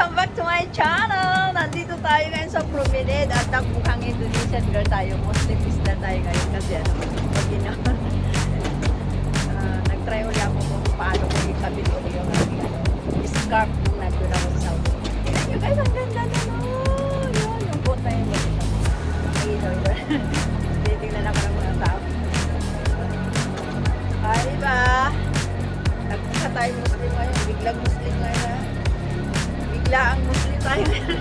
Welcome back to my channel! Nandito tayo ngayon sa Promenade at mukhang Indonesian girl tayo. Muslimista tayo ngayon kasi pag nag-try ulit ako kung paano ko ikabit ulit yung scarf kung nandun ako sa Saudi. Tignan nyo guys, ang ganda na no! Yun, yung boat na yun. Titignan ako ng mga tao. Diba? Nagpunta tayo Muslim ngayon. Biglang Muslim ngayon ha. Bigla ang Muslim tayo ngayon.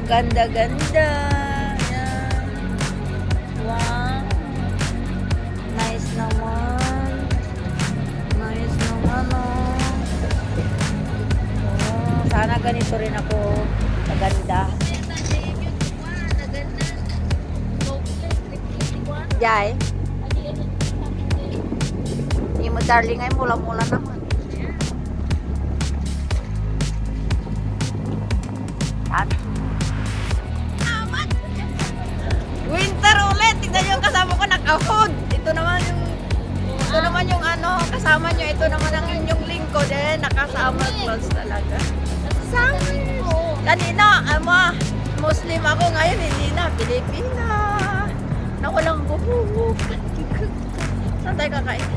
Ganda-ganda. Yan. Wow. Nice naman. Nice naman, oh. Oh, sana ganito rin ako. Maganda. Jai. Ini mo darling ay mula-mula naman. At winter ulit. Tignan nyo yung kasama ko naka-hood. Ito naman yung ano, kasama nyo. Ito naman ang inyong lingkod. Naka-summer clothes talaga. Summer. Kanina, Muslim ako. Ngayon, hindi na. Pilipina. Na walang buhok. Saan tayo kakain?